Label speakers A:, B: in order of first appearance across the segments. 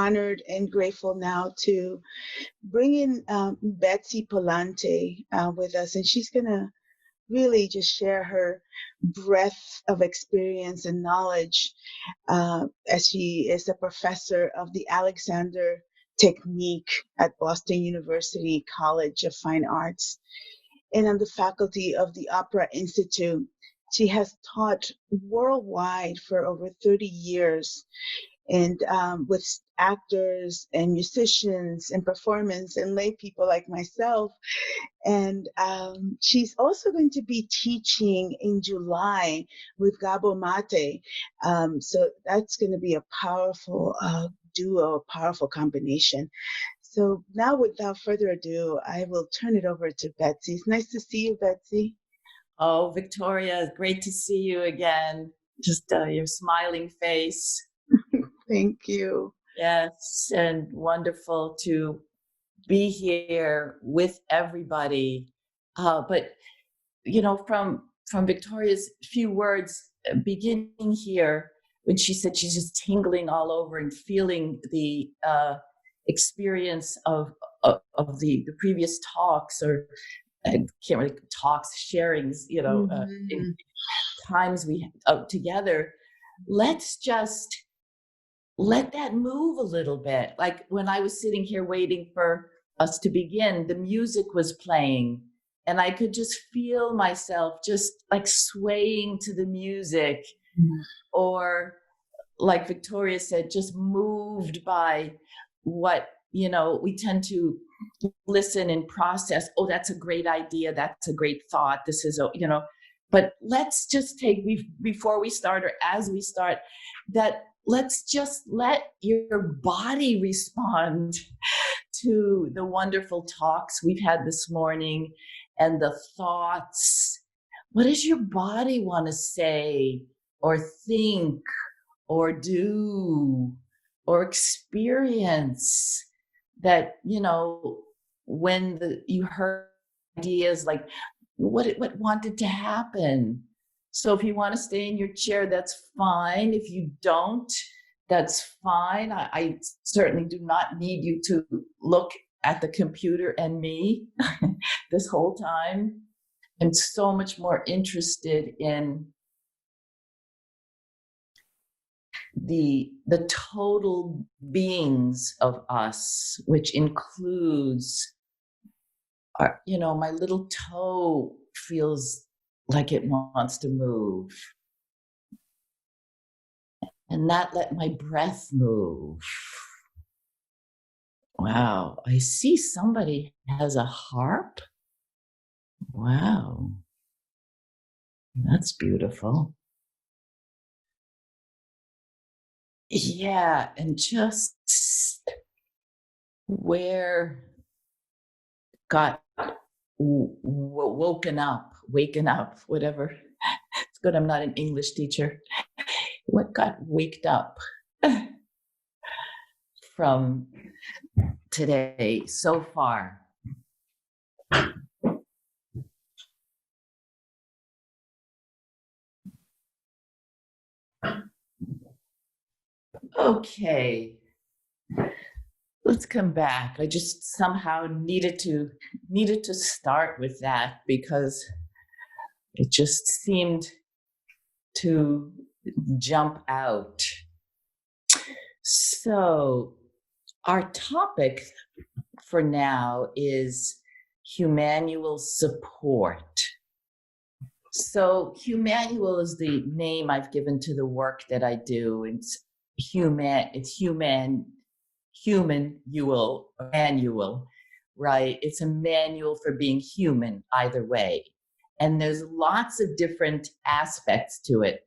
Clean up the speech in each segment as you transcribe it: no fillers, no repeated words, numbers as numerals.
A: honored and grateful now to bring in Betsy Polante with us, and she's going to really just share her breadth of experience and knowledge as she is a professor of the Alexander Technique at Boston University College of Fine Arts and on the faculty of the Opera Institute. She has taught worldwide for over 30 years and with actors and musicians and performers and lay people like myself. And she's also going to be teaching in July with Gabo Mate. So that's going to be a powerful duo, a powerful combination. So now, without further ado, I will turn it over to Betsy. It's nice to see you, Betsy.
B: Oh, Victoria, great to see you again. Just your smiling face.
A: Thank you.
B: Yes, and wonderful to be here with everybody. But you know, from Victoria's few words, beginning here when she said she's just tingling all over and feeling the experience of the previous talks, or I can't really talks, sharings, you know, in times we together. Let's just let that move a little bit. Like when I was sitting here waiting for us to begin, the music was playing and I could just feel myself just like swaying to the music, or like Victoria said, just moved by what, you know, we tend to listen and process. Oh, that's a great idea. That's a great thought. This is, you know, but let's just take, before we start or as we start, that let's just let your body respond to the wonderful talks we've had this morning and the thoughts. What does your body want to say or think or do or experience that, you know, when you heard ideas like what wanted to happen? So if you want to stay in your chair, that's fine. If you don't, that's fine. I certainly do not need you to look at the computer and me this whole time. I'm so much more interested in the total beings of us, which includes our, you know, my little toe feels like it wants to move, and not let my breath move. Wow, I see somebody has a harp. Wow, that's beautiful. Yeah, and just where got waken up, whatever. It's good I'm not an English teacher. What got waked up from today so far? Okay, let's come back. I just somehow needed to start with that because it just seemed to jump out. So our topic for now is Humanual support. So Humanual is the name I've given to the work that I do. It's human manual, right? It's a manual for being human either way. And there's lots of different aspects to it.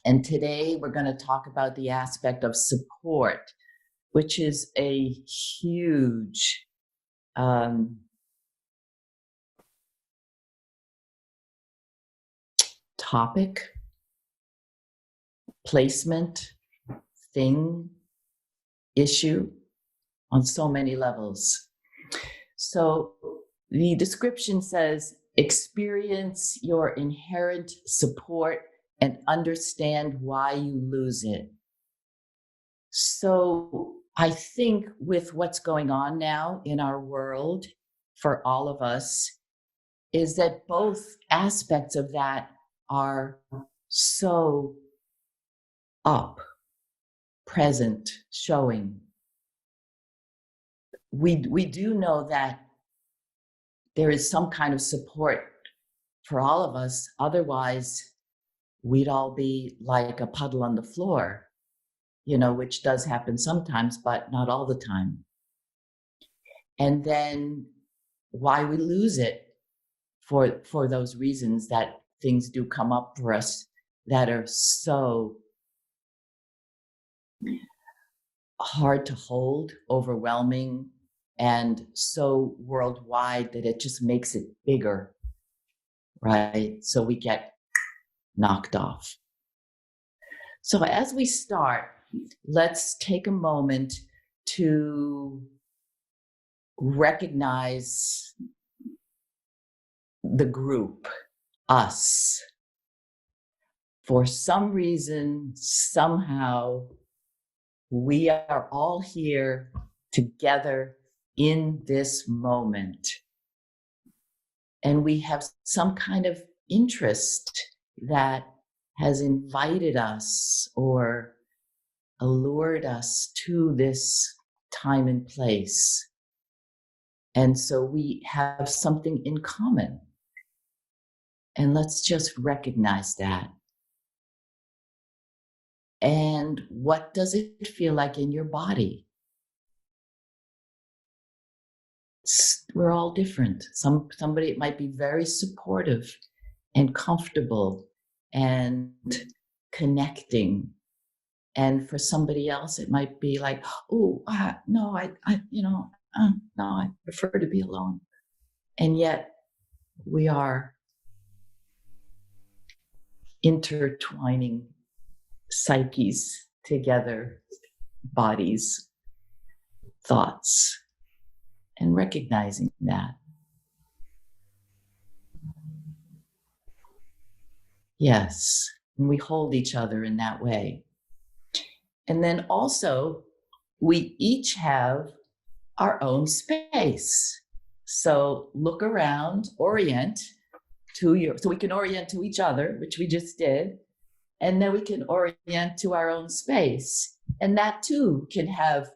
B: And today we're going to talk about the aspect of support, which is a huge topic, placement, thing, issue on so many levels. So the description says, experience your inherent support and understand why you lose it. So I think with what's going on now in our world for all of us is that both aspects of that are so up, present, showing. We do know that there is some kind of support for all of us. Otherwise, we'd all be like a puddle on the floor, which does happen sometimes, but not all the time. And then why we lose it for those reasons that things do come up for us that are so hard to hold, overwhelming, and so worldwide that it just makes it bigger, right? So we get knocked off. So as we start, let's take a moment to recognize the group, us. For some reason, somehow, we are all here together in this moment. And we have some kind of interest that has invited us or allured us to this time and place. And so we have something in common. And let's just recognize that. And what does it feel like in your body? We're all different. Somebody, it might be very supportive and comfortable and connecting. And for somebody else, it might be like, oh, no, I prefer to be alone. And yet we are intertwining psyches together, bodies, thoughts, and recognizing that. Yes, and we hold each other in that way. And then also, we each have our own space. So look around, orient so we can orient to each other, which we just did. And then we can orient to our own space. And that too can have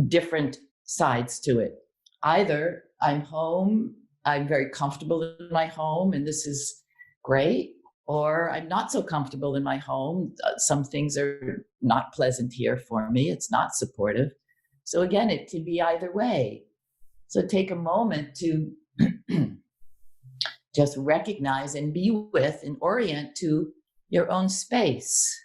B: different sides to it. Either I'm home, I'm very comfortable in my home, and this is great, or I'm not so comfortable in my home. Some things are not pleasant here for me. It's not supportive. So again, it can be either way. So take a moment to just recognize and be with and orient to your own space.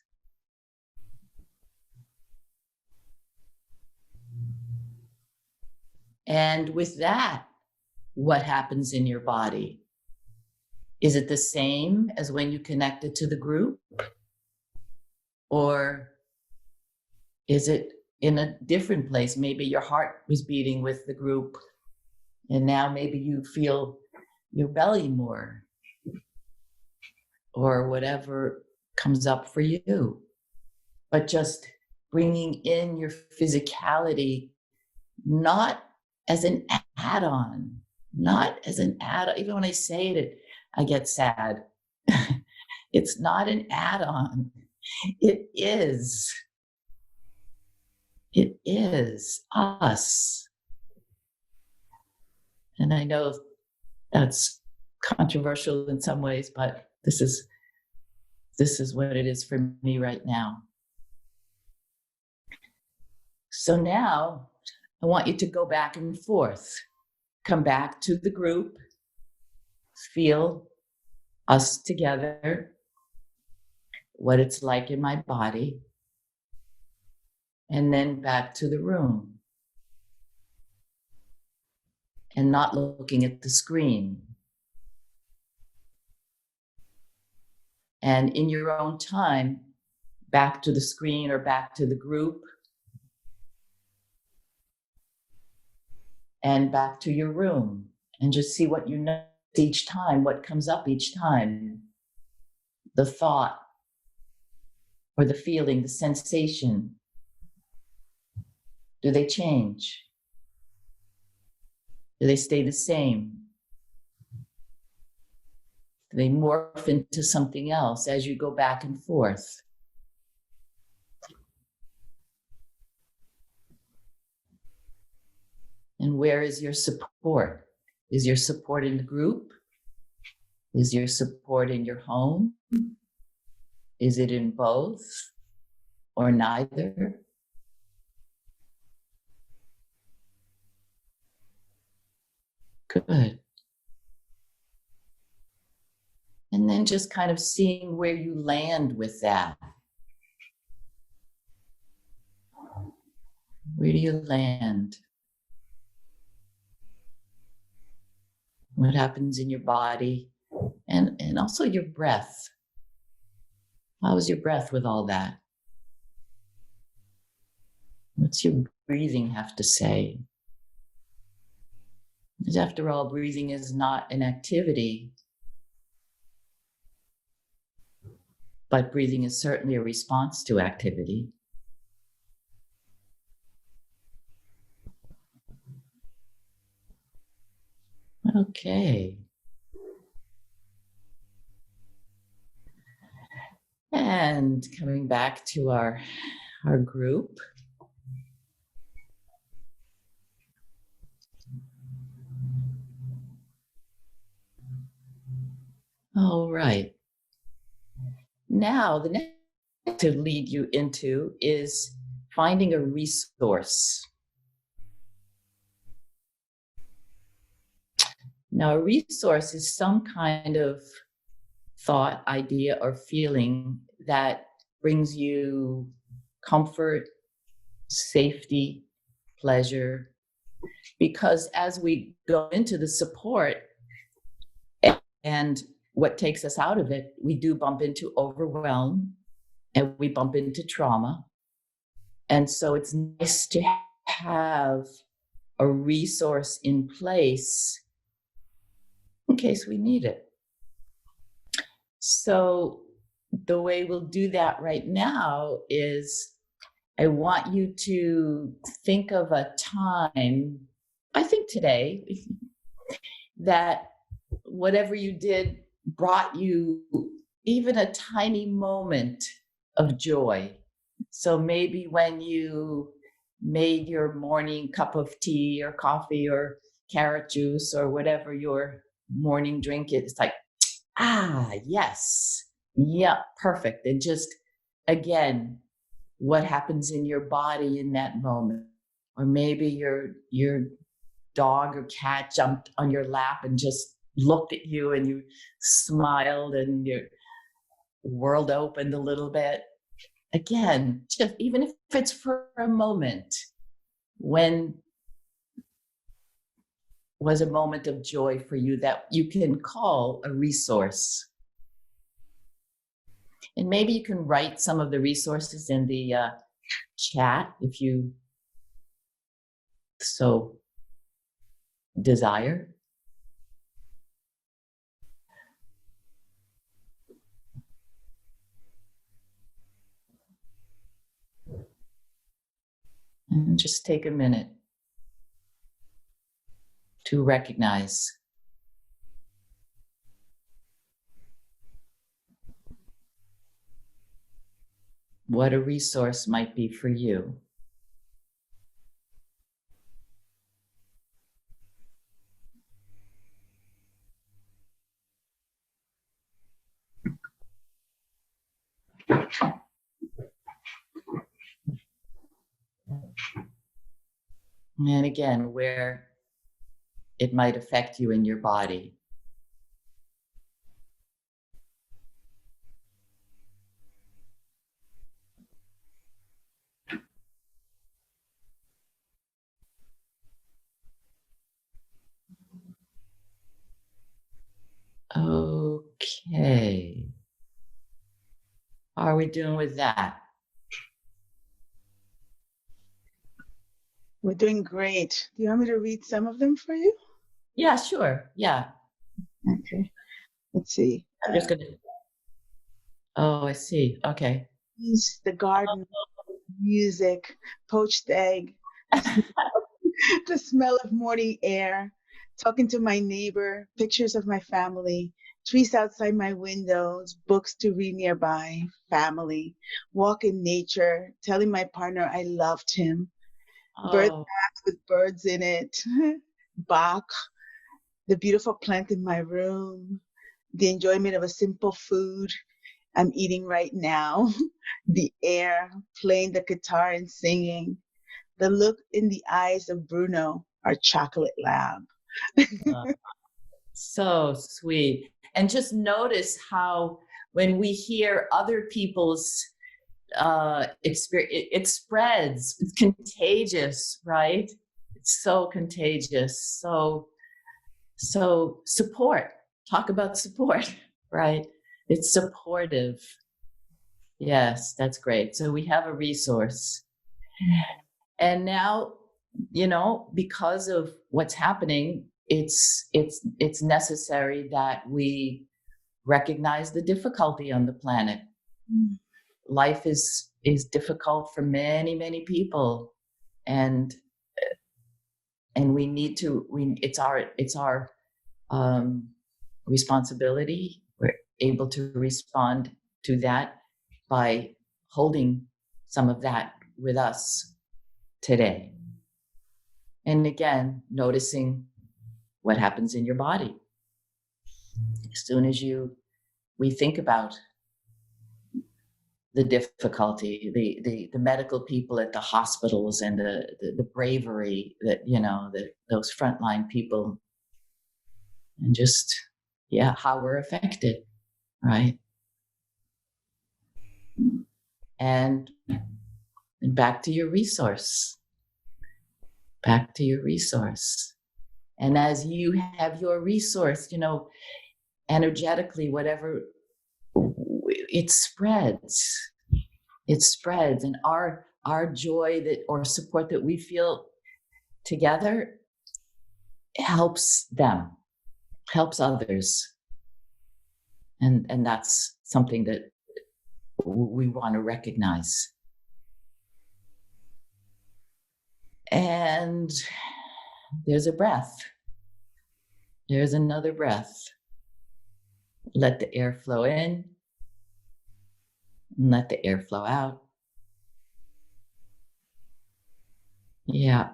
B: And with that, what happens in your body? Is it the same as when you connected to the group? Or is it in a different place? Maybe your heart was beating with the group, and now maybe you feel your belly more, or whatever comes up for you. But just bringing in your physicality, not as an add-on, even when I say it, I get sad. It's not an add-on. It is us. And I know that's controversial in some ways, but this is what it is for me right now. So now I want you to go back and forth. Come back to the group. Feel us together, what it's like in my body, and then back to the room. And not looking at the screen. And in your own time, back to the screen or back to the group. And back to your room. And just see what you notice each time, what comes up each time. The thought or the feeling, the sensation. Do they change? Do they stay the same? Do they morph into something else as you go back and forth? And where is your support? Is your support in the group? Is your support in your home? Is it in both or neither? Good. And then just kind of seeing where you land with that. Where do you land? What happens in your body? And also your breath. How is your breath with all that? What's your breathing have to say? Because after all, breathing is not an activity, but breathing is certainly a response to activity. Okay. And coming back to our group. All right. Now, the next to lead you into is finding a resource. Now, a resource is some kind of thought, idea, or feeling that brings you comfort, safety, pleasure. Because as we go into the support and what takes us out of it, we do bump into overwhelm and we bump into trauma. And so it's nice to have a resource in place in case we need it. So the way we'll do that right now is I want you to think of a time, I think today, that whatever you did brought you even a tiny moment of joy. So maybe when you made your morning cup of tea or coffee or carrot juice or whatever your morning drink is, it's like, yes, yeah, perfect. And just, again, what happens in your body in that moment. Or maybe your dog or cat jumped on your lap and just looked at you and you smiled and your world opened a little bit. Again, just even if it's for a moment, when was a moment of joy for you that you can call a resource. And maybe you can write some of the resources in the chat if you so desire. And just take a minute to recognize what a resource might be for you. And again, where it might affect you in your body. Okay. How are we doing with that?
A: We're doing great. Do you want me to read some of them for you?
B: Yeah, sure. Yeah.
A: Okay. Let's see.
B: I'm just gonna. Oh, I see. Okay.
A: The garden, music, poached egg, The smell of morning air, talking to my neighbor, pictures of my family, trees outside my windows, books to read nearby, family, walk in nature, telling my partner I loved him, bird
B: Oh,
A: bath with birds in it, Bach, the beautiful plant in my room, the enjoyment of a simple food I'm eating right now, the air, playing the guitar and singing, the look in the eyes of Bruno, our chocolate lab.
B: uh, so sweet. And just notice how when we hear other people's experience, it spreads. It's contagious, right? It's so contagious. So support. Talk about support, right? It's supportive. Yes, that's great. So we have a resource. And now, because of what's happening, it's necessary that we recognize the difficulty on the planet. Life is difficult for many, many people, and we need to it's our um, responsibility. We're able to respond to that by holding some of that with us today. And again, noticing what happens in your body. As soon as we think about the difficulty, the medical people at the hospitals and the bravery that, those frontline people, and just, how we're affected, right? And back to your resource. Back to your resource. And as you have your resource, energetically, whatever, it spreads. It spreads. And our joy or support that we feel together helps them, helps others. And that's something that we want to recognize. And there's a breath. There's another breath. Let the air flow in and let the air flow out. Yeah.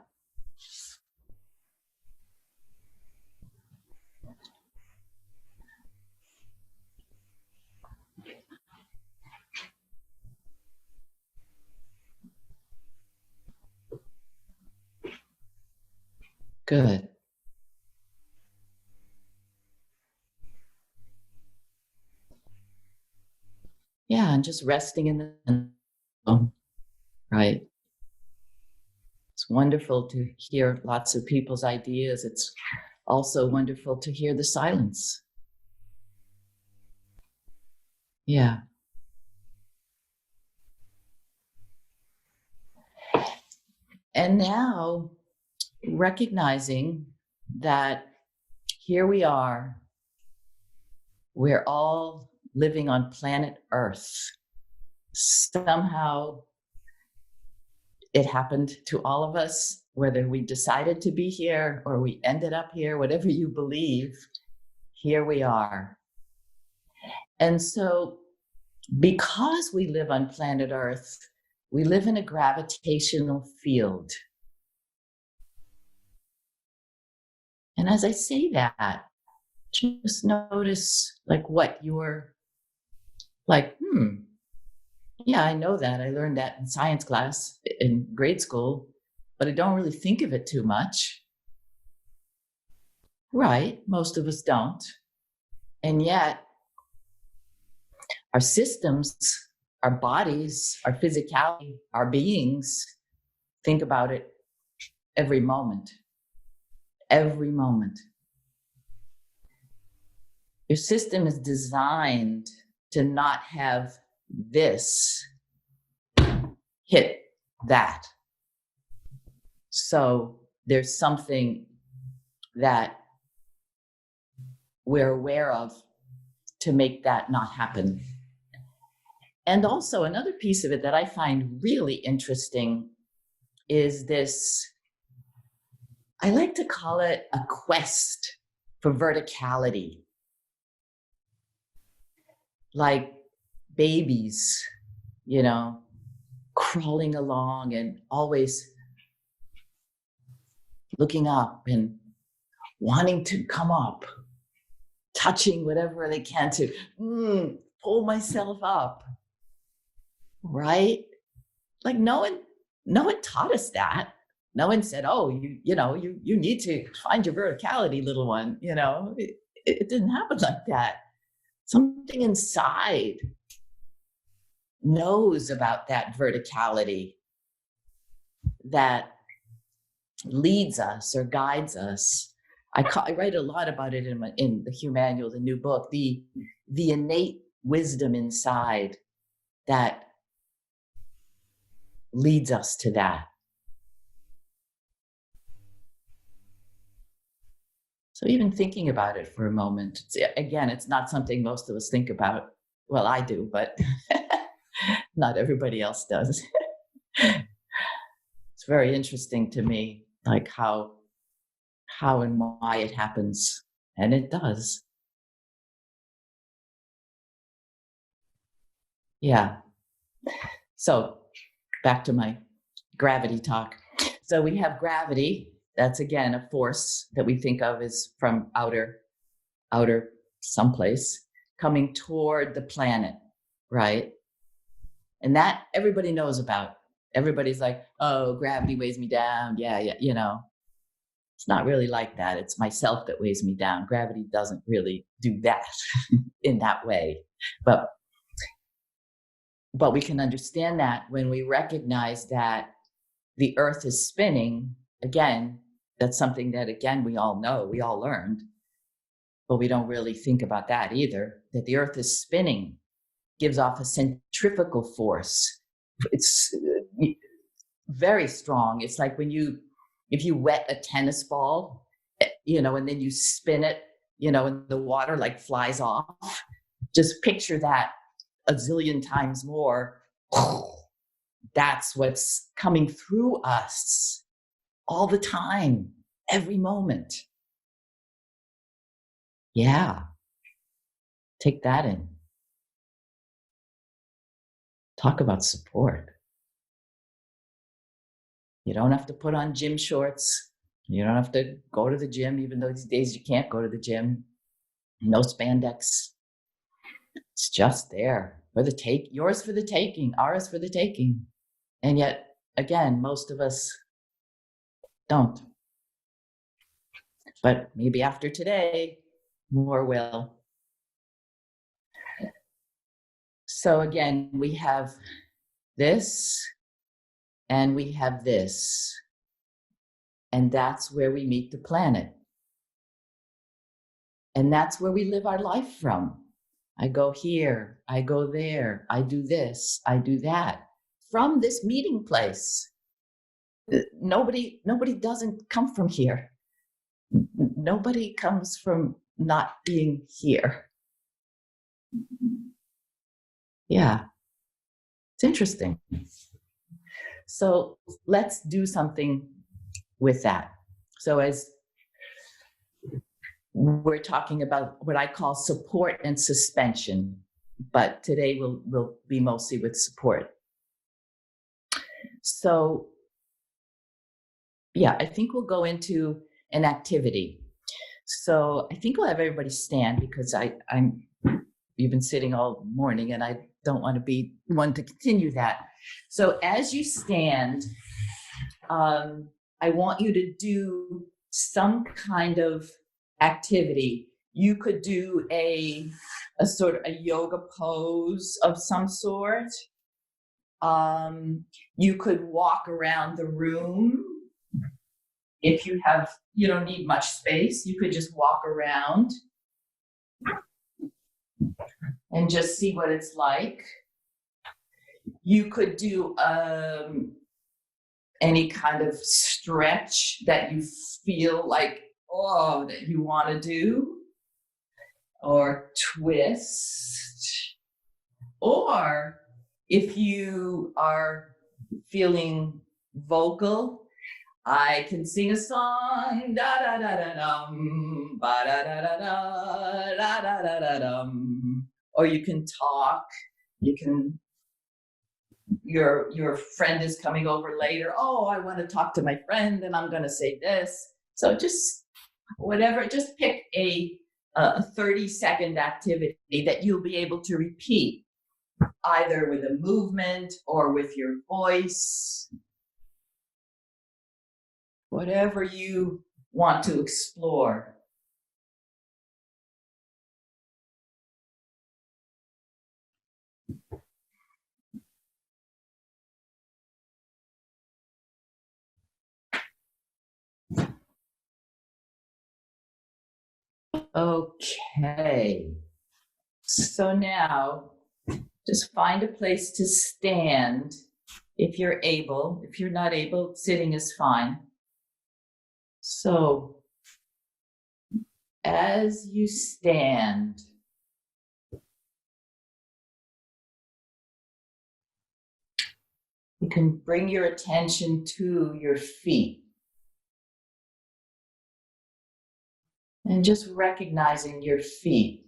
B: Good. Yeah, and just resting in the, right? It's wonderful to hear lots of people's ideas. It's also wonderful to hear the silence. Yeah. And now recognizing that here we are, we're all living on planet Earth. Somehow it happened to all of us, whether we decided to be here or we ended up here, whatever you believe, here we are. And so because we live on planet Earth, we live in a gravitational field. And as I say that, just notice what you're like, yeah, I know that. I learned that in science class in grade school, but I don't really think of it too much. Right, most of us don't. And yet, our systems, our bodies, our physicality, our beings, think about it every moment. Every moment. Your system is designed to not have this hit that. So there's something that we're aware of to make that not happen. And also another piece of it that I find really interesting is this, I like to call it a quest for verticality. Like babies, crawling along and always looking up and wanting to come up, touching whatever they can to pull myself up, right? Like no one taught us that. No one said, "Oh, you need to find your verticality, little one." It didn't happen like that. Something inside knows about that verticality that leads us or guides us. I write a lot about it in the Humanual, the new book, the innate wisdom inside that leads us to that. So even thinking about it for a moment, again, it's not something most of us think about. Well, I do, but not everybody else does. It's very interesting to me, like how and why it happens. And it does. Yeah. So back to my gravity talk. So we have gravity. That's, again, a force that we think of as from outer someplace coming toward the planet, right? And that everybody knows about. Everybody's like, oh, gravity weighs me down. Yeah. It's not really like that. It's myself that weighs me down. Gravity doesn't really do that in that way. But we can understand that when we recognize that the earth is spinning. Again, that's something that, again, we all know, we all learned, but we don't really think about that either, that the earth is spinning, gives off a centrifugal force. It's very strong. It's like if you wet a tennis ball, and then you spin it, and the water like flies off. Just picture that a zillion times more. That's what's coming through us all the time, every moment. Yeah. Take that in. Talk about support. You don't have to put on gym shorts. You don't have to go to the gym, even though these days you can't go to the gym. No spandex. It's just there for the take. Yours for the taking, ours for the taking. And yet, again, most of us don't. But maybe after today, more will. So again, we have this and we have this. And that's where we meet the planet. And that's where we live our life from. I go here, I go there, I do this, I do that. From this meeting place. Nobody doesn't come from here. Nobody comes from not being here. Yeah, it's interesting. So let's do something with that. So as we're talking about what I call support and suspension, but today we'll be mostly with support. So yeah, I think we'll go into an activity. So I think we'll have everybody stand because you've been sitting all morning and I don't want to be one to continue that. So as you stand, I want you to do some kind of activity. You could do a sort of a yoga pose of some sort. You could walk around the room. If you don't need much space, you could just walk around and just see what it's like. You could do any kind of stretch that you feel like, that you want to do, or twist. Or if you are feeling vocal. I can sing a song, da da da da dum, ba da da da da, da da da da dum. Or you can talk. You can. Your friend is coming over later. Oh, I want to talk to my friend, and I'm going to say this. So just whatever. Just pick a 30-second activity that you'll be able to repeat, either with a movement or with your voice. Whatever you want to explore. Okay. So now just find a place to stand if you're able. If you're not able, sitting is fine. So as you stand, you can bring your attention to your feet. And just recognizing your feet.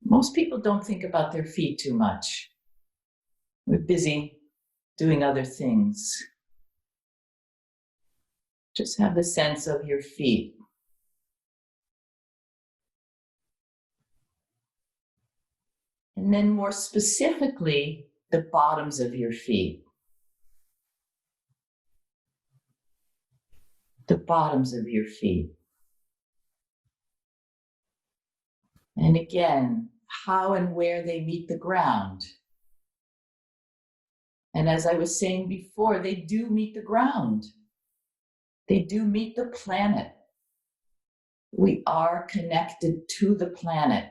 B: Most people don't think about their feet too much. We're busy doing other things. Just have the sense of your feet. And then more specifically, the bottoms of your feet. The bottoms of your feet. And again, how and where they meet the ground. And as I was saying before, they do meet the ground. They do meet the planet. We are connected to the planet.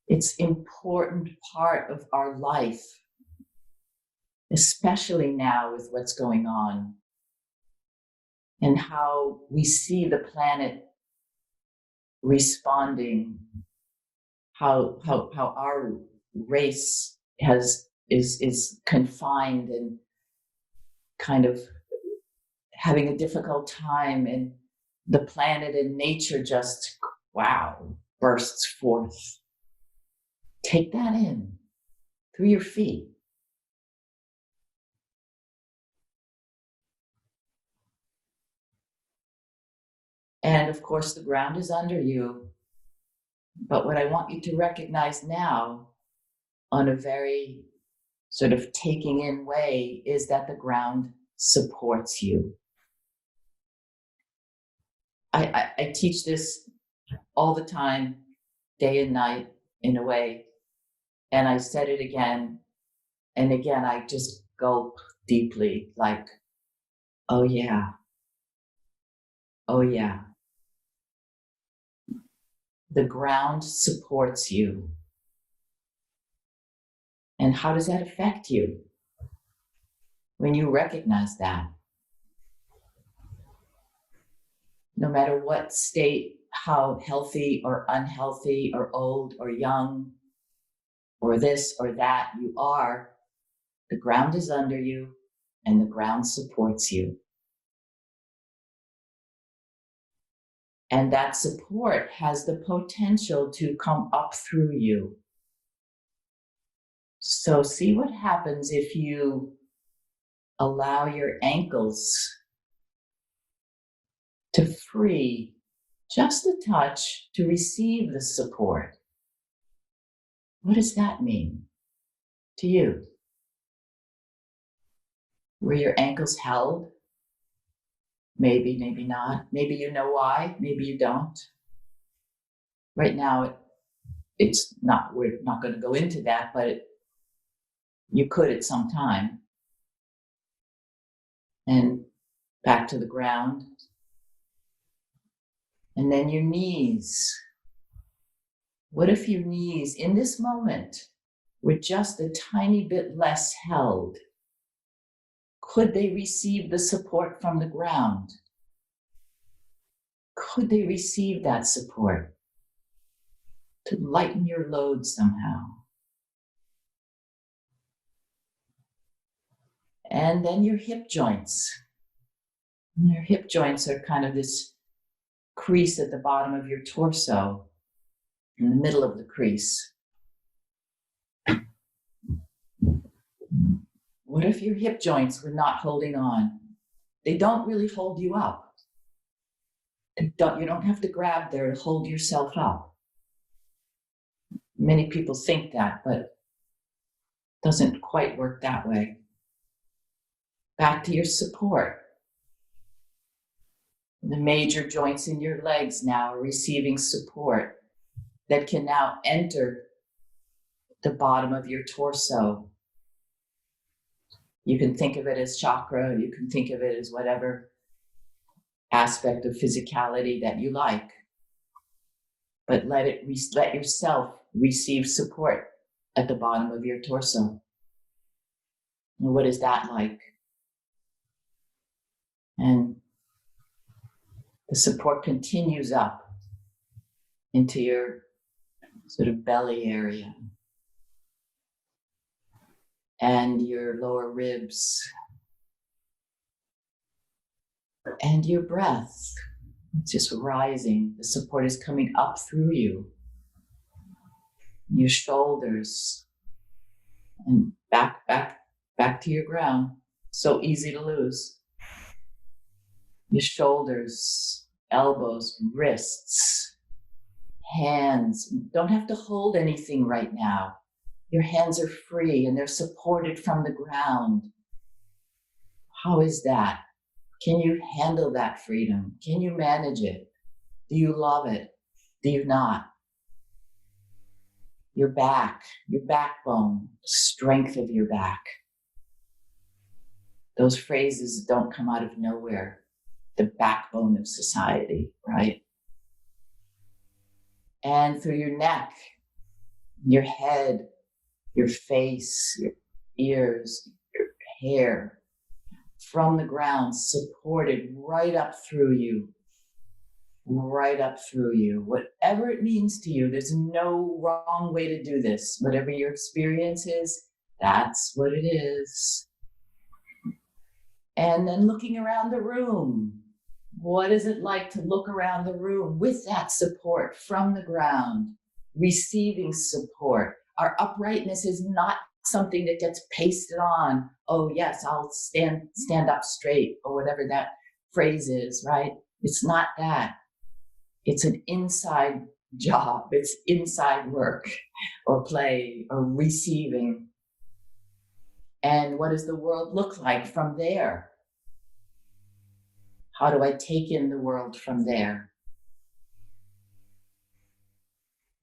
B: It's an important part of our life, especially now with what's going on and how we see the planet responding, how our race is confined and kind of having a difficult time, and the planet and nature just, wow, bursts forth. Take that in through your feet. And of course, the ground is under you. But what I want you to recognize now, on a very sort of taking in way, is that the ground supports you. I teach this all the time, day and night, in a way. And I said it again. And again, I just gulp deeply, like, oh yeah. Oh yeah. The ground supports you. And how does that affect you when you recognize that? No matter what state, how healthy or unhealthy or old or young or this or that you are, the ground is under you and the ground supports you. And that support has the potential to come up through you. So see what happens if you allow your ankles to free just a touch to receive the support. What does that mean to you? Were your ankles held? Maybe, maybe not. Maybe you know why, maybe you don't. Right now, it's not, we're not going to go into that, but you could at some time. And back to the ground. And then your knees. What if your knees in this moment were just a tiny bit less held? Could they receive the support from the ground? Could they receive that support to lighten your load somehow? And then your hip joints. And your hip joints are kind of this crease at the bottom of your torso, in the middle of the crease. What if your hip joints were not holding on? They don't really hold you up. You don't have to grab there to hold yourself up. Many people think that, but it doesn't quite work that way. Back to your support. The major joints in your legs now are receiving support that can now enter the bottom of your torso. You can think of it as chakra, you can think of it as whatever aspect of physicality that you like. But let yourself receive support at the bottom of your torso. And what is that like? And the support continues up into your sort of belly area and your lower ribs and your breath. It's just rising. The support is coming up through you, your shoulders, and back to your ground. So easy to lose. Your shoulders, elbows, wrists, hands. Don't have to hold anything right now. Your hands are free and they're supported from the ground. How is that? Can you handle that freedom? Can you manage it? Do you love it? Do you not? Your back, your backbone, the strength of your back. Those phrases don't come out of nowhere. The backbone of society, right? And through your neck, your head, your face, your ears, your hair, from the ground, supported right up through you, whatever it means to you. There's no wrong way to do this. Whatever your experience is, that's what it is. And then looking around the room. What is it like to look around the room with that support from the ground, receiving support? Our uprightness is not something that gets pasted on. Oh yes, I'll stand up straight, or whatever that phrase is, right? It's not that. It's an inside job. It's inside work or play or receiving. And what does the world look like from there? How do I take in the world from there?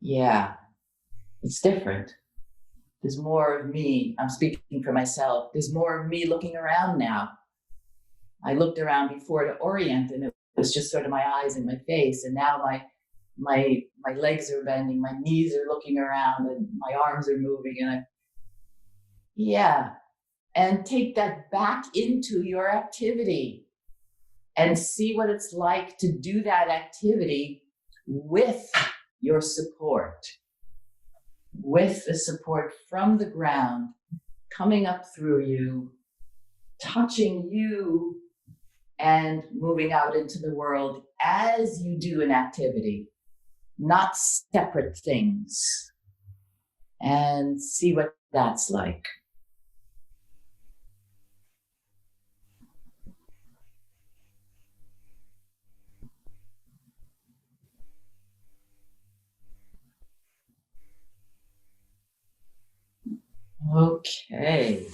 B: Yeah, it's different. There's more of me. I'm speaking for myself. There's more of me looking around now. I looked around before to orient, and it was just sort of my eyes and my face. And now my legs are bending, my knees are looking around, and my arms are moving. And take that back into your activity and see what it's like to do that activity with your support, with the support from the ground, coming up through you, touching you, and moving out into the world as you do an activity, not separate things. And see what that's like. Okay.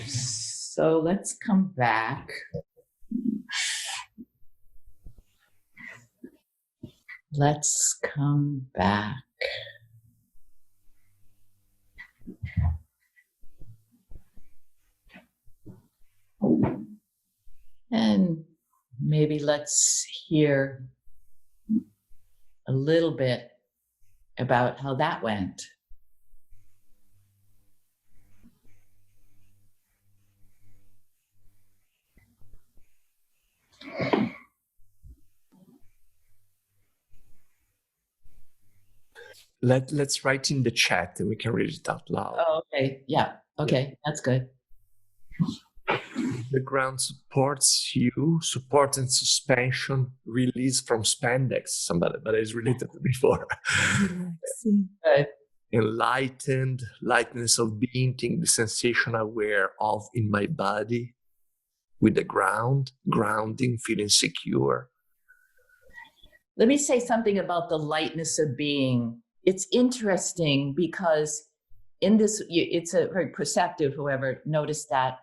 B: So let's come back. Let's come back. And maybe let's hear a little bit about how that went.
C: Let's write in the chat and we can read it out loud.
B: Oh, okay. Yeah. Okay. That's good.
C: The ground supports you, support and suspension, release from spandex, somebody that is related to before.
D: Relaxing.
C: Enlightened, lightness of being, think the sensation aware of in my body with the ground, grounding, feeling secure.
B: Let me say something about the lightness of being. It's interesting because in this, it's a very perceptive, whoever noticed that.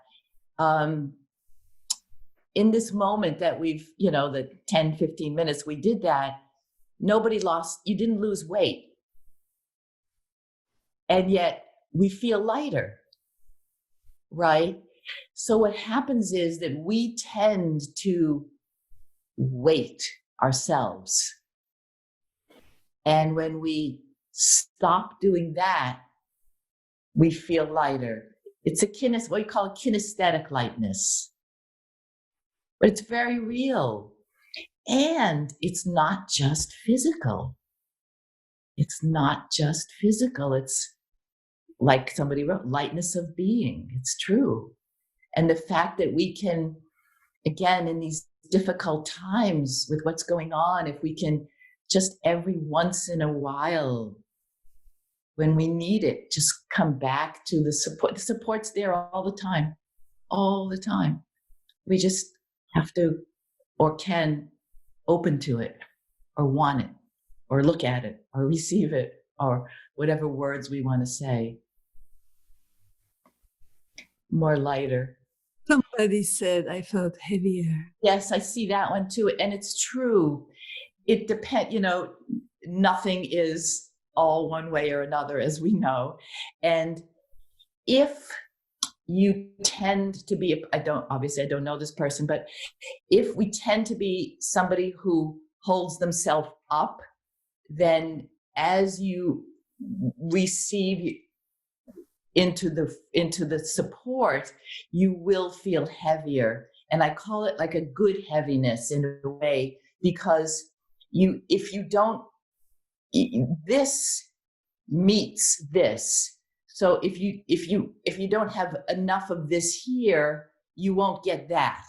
B: In this moment that we've, the 10, 15 minutes we did that, you didn't lose weight. And yet we feel lighter, right? So what happens is that we tend to weight ourselves. And when we stop doing that, we feel lighter. It's what you call a kinesthetic lightness. But it's very real. And it's not just physical. It's not just physical. It's like somebody wrote, lightness of being. It's true. And the fact that we can, again, in these difficult times with what's going on, if we can just every once in a while, when we need it, just come back to the support. The support's there all the time, all the time. We just have to, or can, open to it, or want it, or look at it, or receive it, or whatever words we want to say. More lighter.
D: Somebody said I felt heavier.
B: Yes, I see that one too. And it's true. It depends, nothing is all one way or another, as we know. And if you tend to be, I don't know this person, but if we tend to be somebody who holds themselves up, then as you receive into the support, you will feel heavier. And I call it like a good heaviness in a way, because if you don't, this meets this. So if you don't have enough of this here, you won't get that.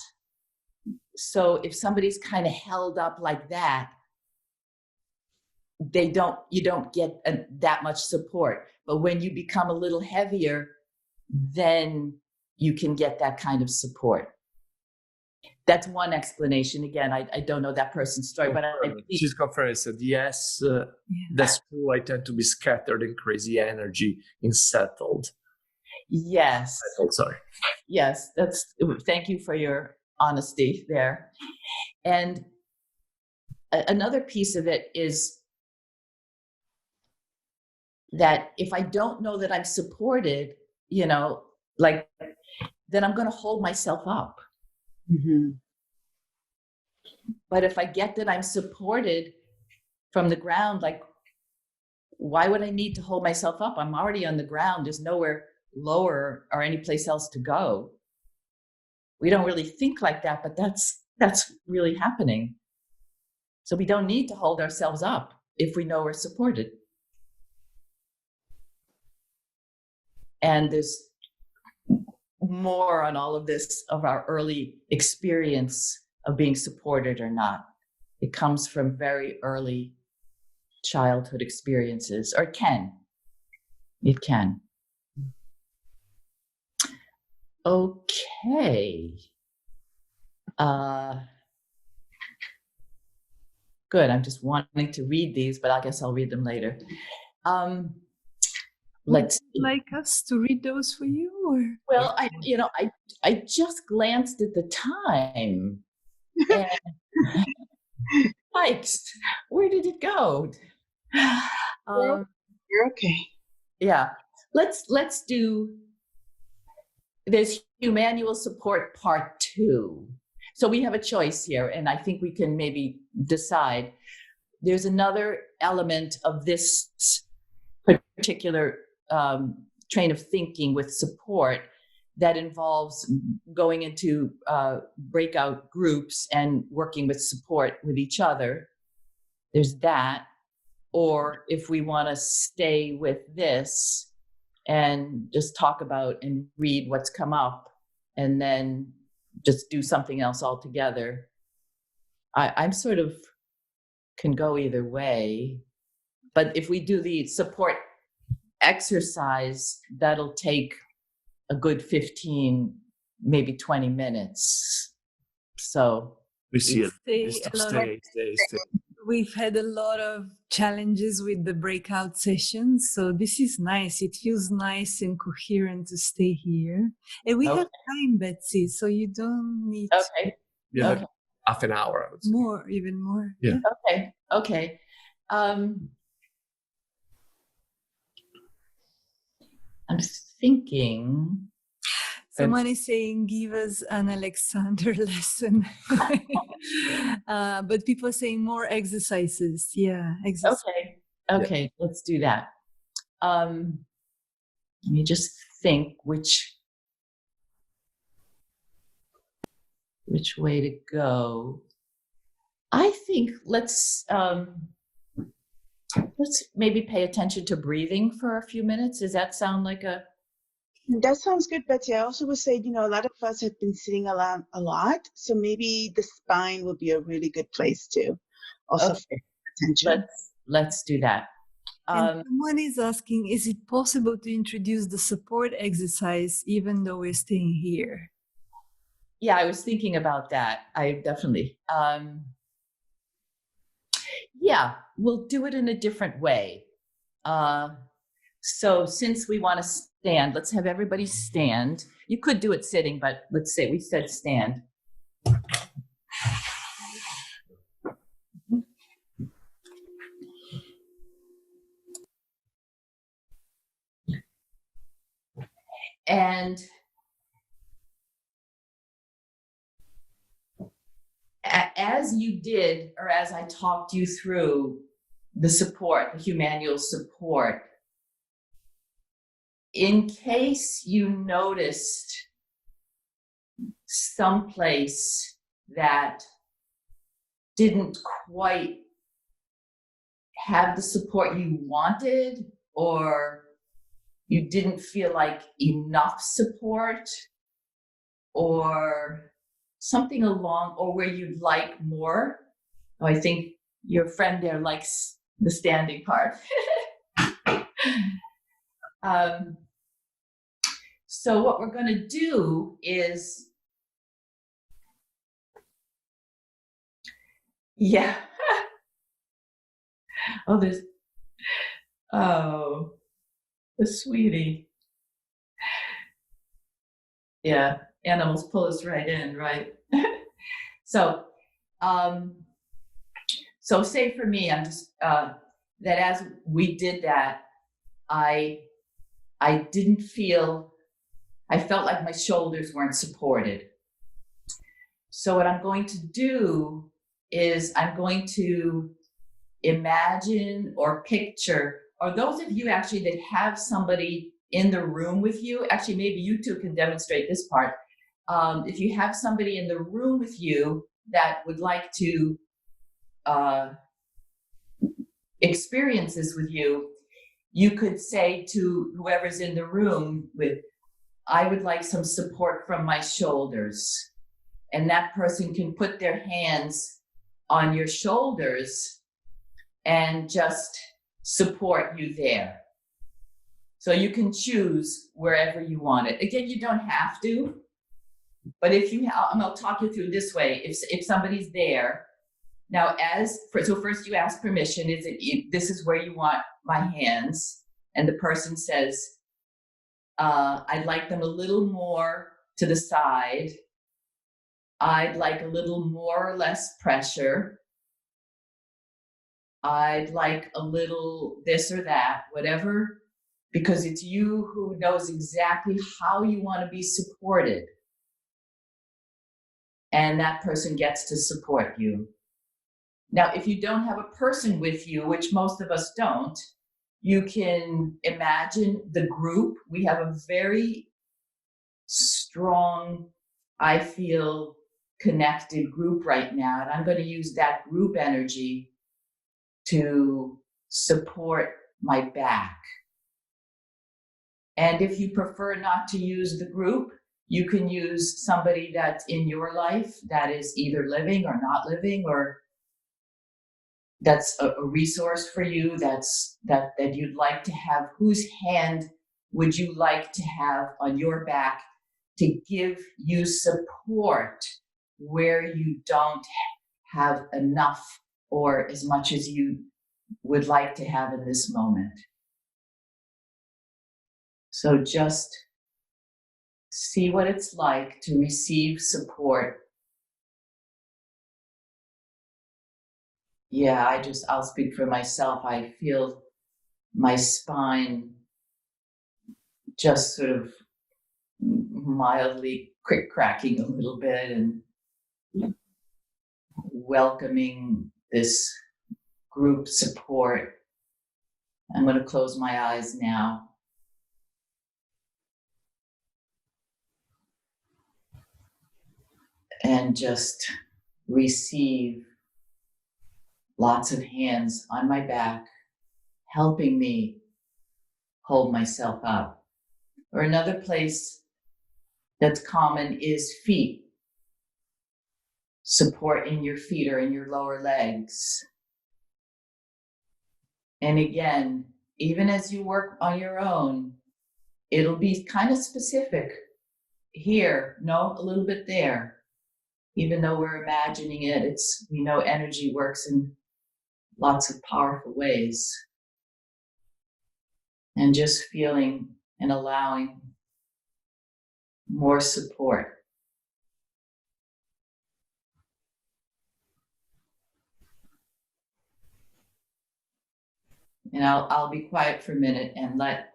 B: So if somebody's kind of held up like that, you don't get that much support. But when you become a little heavier, then you can get that kind of support. That's one explanation. Again, I don't know that person's story, but
C: she's confirmed. Said yes, that's true. I tend to be scattered in crazy energy, unsettled.
B: Yes.
C: Sorry.
B: Yes, thank you for your honesty there. And another piece of it is that if I don't know that I'm supported, then I'm going to hold myself up.
A: Mm-hmm.
B: But if I get that I'm supported from the ground, why would I need to hold myself up? I'm already on the ground. There's nowhere lower or any place else to go. We don't really think like that, but that's really happening. So we don't need to hold ourselves up if we know we're supported. And there's more on all of this of our early experience of being supported or not. It comes from very early childhood experiences, or it can. Okay. Good. I'm just wanting to read these, but I guess I'll read them later.
D: Would you like us to read those for you, or?
B: Well, I just glanced at the time, and Yikes, where did it go?
A: You're okay.
B: Yeah, let's do. There's Humanual support part 2. So we have a choice here, and I think we can maybe decide. There's another element of this particular train of thinking with support that involves going into breakout groups and working with support with each other. There's that. Or if we want to stay with this and just talk about and read what's come up, and then just do something else altogether. I'm sort of can go either way, but if we do the support exercise, that'll take a good 15, maybe 20 minutes. So
C: We see
D: Stay. We've had a lot of challenges with the breakout sessions, so this is nice. It feels nice and coherent to stay here. And we have time, Betsy, so you don't need
C: okay. Half an hour. I would say.
D: More, even more.
C: Yeah.
B: Okay. I'm thinking.
D: Someone is saying, give us an Alexander lesson. But people are saying more exercises. Yeah.
B: Okay. Let's do that. Let me just think which way to go. I think let's maybe pay attention to breathing for a few minutes. Does that sound like a...
A: That sounds good, Betsy. I also would say, a lot of us have been sitting around a lot, so maybe the spine would be a really good place to also pay attention.
B: Let's do that.
D: And someone is asking, is it possible to introduce the support exercise even though we're staying here?
B: Yeah, I was thinking about that. I definitely. Yeah, we'll do it in a different way. So since we want to stand, let's have everybody stand. You could do it sitting, but let's say we said stand. And as you did, or as I talked you through the support, the Humanual support, in case you noticed someplace that didn't quite have the support you wanted, or you didn't feel like enough support, or something along, or where you'd like more. Oh, I think your friend there likes the standing part. So what we're going to do is, the sweetie. Yeah, animals pull us right in, right? So say for me, I'm just, that as we did that, I felt like my shoulders weren't supported. So what I'm going to do is I'm going to imagine or picture, or those of you actually that have somebody in the room with you, actually maybe you two can demonstrate this part. If you have somebody in the room with you that would like to experience this with you, you could say to whoever's in the room with, I would like some support from my shoulders. And that person can put their hands on your shoulders and just support you there. So you can choose wherever you want it. Again, you don't have to, but if you, I'll talk you through this way. If somebody's there, now so first you ask permission, this is where you want my hands? And the person says, I'd like them a little more to the side. I'd like a little more or less pressure. I'd like a little this or that, whatever, because it's you who knows exactly how you want to be supported. And that person gets to support you. Now, if you don't have a person with you, which most of us don't, you can imagine the group. We have a very strong, I feel, connected group right now. And I'm going to use that group energy to support my back. And if you prefer not to use the group, you can use somebody that's in your life that is either living or not living, or that's a resource for you, that you'd like to have. Whose hand would you like to have on your back to give you support where you don't have enough or as much as you would like to have in this moment? So just see what it's like to receive support. Yeah, I'll speak for myself. I feel my spine just sort of mildly cracking a little bit, and welcoming this group support. I'm going to close my eyes now. And just receive lots of hands on my back, helping me hold myself up. Or another place that's common is feet. Support in your feet or in your lower legs. And again, even as you work on your own, it'll be kind of specific. Here, no, a little bit there. Even though we're imagining it, we know energy works in lots of powerful ways. And just feeling and allowing more support. And I'll be quiet for a minute and let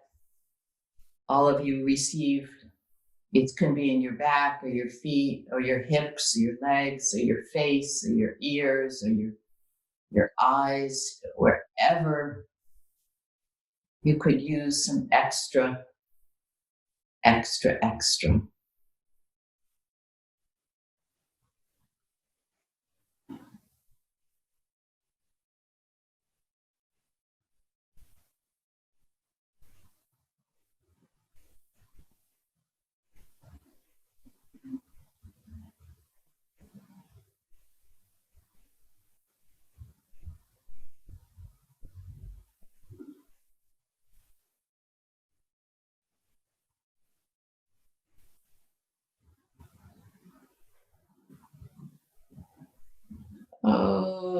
B: all of you receive. It can be in your back or your feet or your hips or your legs or your face or your ears or your eyes, wherever you could use some extra.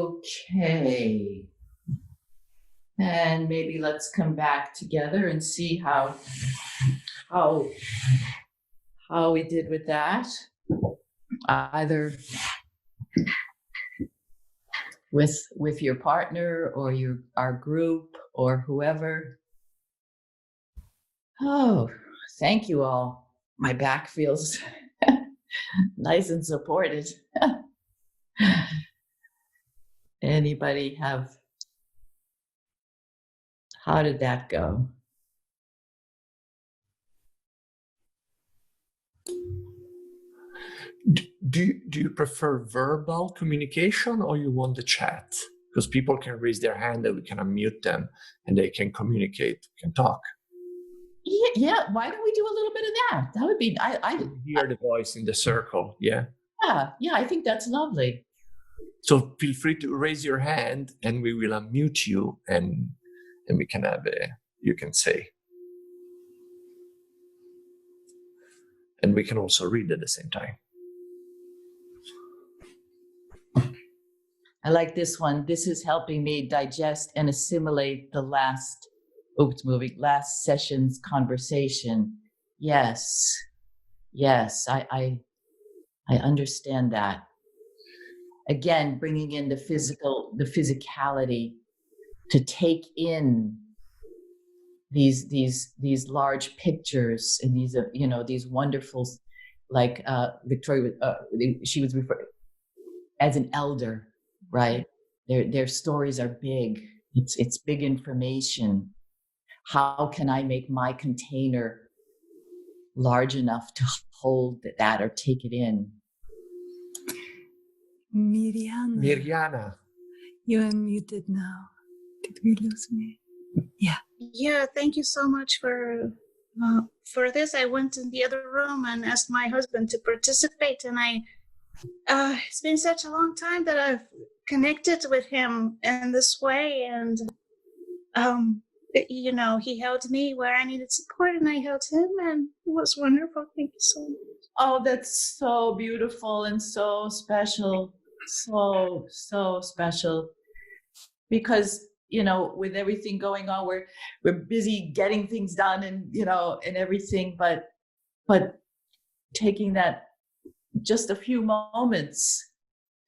B: Okay. And maybe let's come back together and see how we did with that. Either with your partner or our group or whoever. Oh, thank you all. My back feels nice and supported. Anybody have, how did that go?
C: Do you prefer verbal communication or you want the chat? Because people can raise their hand and we can unmute them and they can communicate, can talk.
B: Yeah. Why don't we do a little bit of that? That would be, I
C: hear the voice in the circle. Yeah.
B: Yeah, I think that's lovely.
C: So feel free to raise your hand and we will unmute you and we can have you can say. And we can also read at the same time.
B: I like this one. This is helping me digest and assimilate the last session's conversation. Yes, I understand that. Again, bringing in the physicality to take in these large pictures and these wonderful, like Victoria, she was referred as an elder, right? Their stories are big. It's big information. How can I make my container large enough to hold that or take it in?
C: Mirjana.
D: You're unmuted now. Did we lose me? Yeah.
E: Yeah, thank you so much for For this, I went in the other room and asked my husband to participate, and it's been such a long time that I've connected with him in this way, and he held me where I needed support, and I held him, and it was wonderful. Thank you so much.
B: Oh, that's so beautiful and so special. So, so special. Because, with everything going on, we're busy getting things done and, and everything, but taking that just a few moments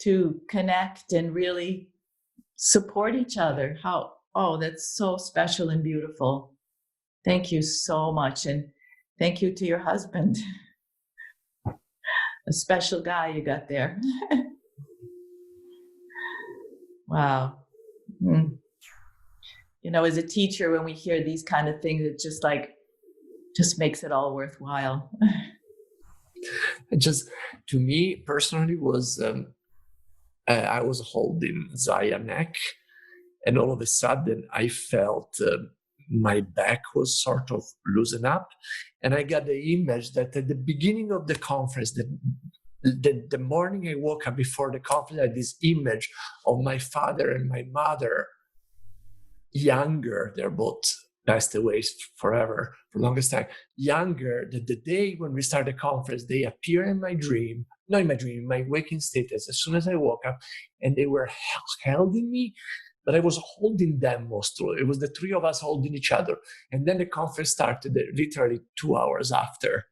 B: to connect and really support each other. That's so special and beautiful. Thank you so much. And thank you to your husband. A special guy you got there. Wow. As a teacher, when we hear these kind of things, it just makes it all worthwhile.
C: To me personally, was I was holding Zaya's neck, and all of a sudden I felt my back was sort of loosen up, and I got the image that at the beginning of the conference, the morning I woke up before the conference, I had this image of my father and my mother, younger. They're both passed away forever for the longest time. Younger, the day when we started the conference, they appear in my dream, not in my dream, in my waking state as soon as I woke up, and they were holding me, but I was holding them mostly. It was the three of us holding each other. And then the conference started literally 2 hours after.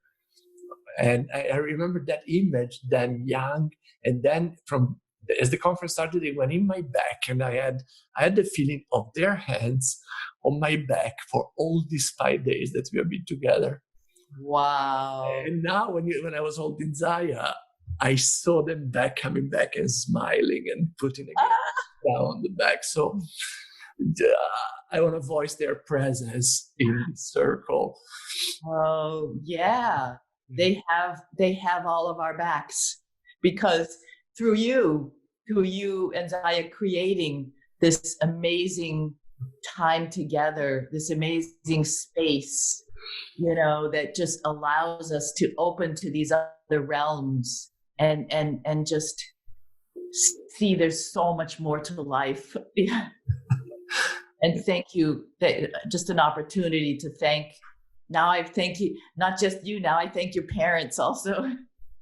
C: And I remember that image, them young, and then as the conference started, they went in my back, and I had the feeling of their hands on my back for all these 5 days that we have been together.
B: Wow.
C: And now when I was holding Zaya, I saw them coming back and smiling and putting a down on the back. So I want to voice their presence in the circle.
B: Oh, yeah. They have all of our backs, because through you and Zaya creating this amazing time together, this amazing space, that just allows us to open to these other realms and just see there's so much more to life. And thank you, just an opportunity to thank. Now I thank you, not just you, now I thank your parents also.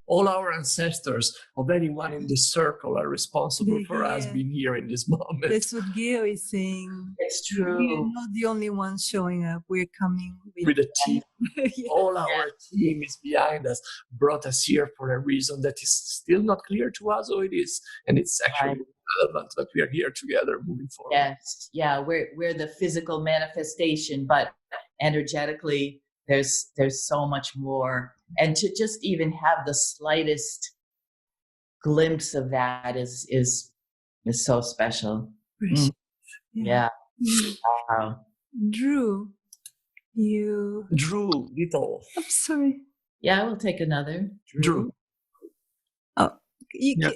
C: All our ancestors of anyone in this circle are responsible for us being here in this moment.
D: That's what Gail is saying.
B: It's true.
D: We're not the only ones showing up. We're coming
C: with a team.
D: Yeah.
C: All our team is behind us, brought us here for a reason that is still not clear to us, or it is. And it's actually relevant that we are here together moving forward.
B: Yes. Yeah. We're the physical manifestation, but energetically, there's so much more. And to just even have the slightest glimpse of that is so special. Yeah. Wow.
D: Drew,
C: little.
D: I'm sorry.
B: Yeah, we'll take another.
C: Drew.
D: Oh,
C: Yeah.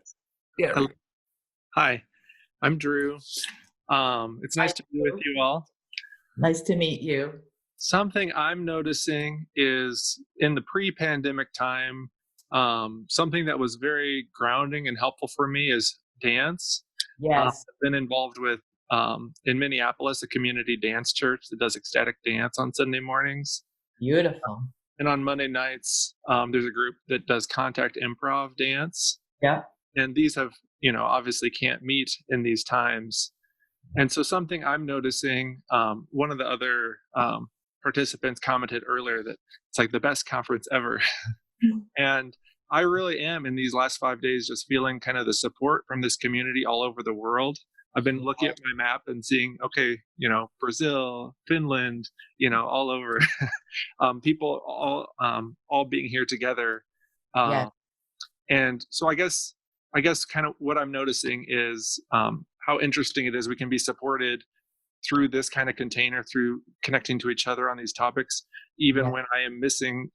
F: Hi, I'm Drew. It's nice to be with you all.
B: Nice to meet you.
F: Something I'm noticing is in the pre-pandemic time, something that was very grounding and helpful for me is dance.
B: Yes.
F: I've been involved with, in Minneapolis, a community dance church that does ecstatic dance on Sunday mornings.
B: Beautiful.
F: And on Monday nights, there's a group that does contact improv dance.
B: Yeah.
F: And these have, obviously can't meet in these times. And so something I'm noticing, one of the other participants commented earlier that it's like the best conference ever. And I really am in these last 5 days just feeling kind of the support from this community all over the world. I've been looking at my map and seeing, okay, Brazil, Finland, all over, people all being here together. And so I guess kind of what I'm noticing is how interesting it is we can be supported through this kind of container, through connecting to each other on these topics, even when I am missing,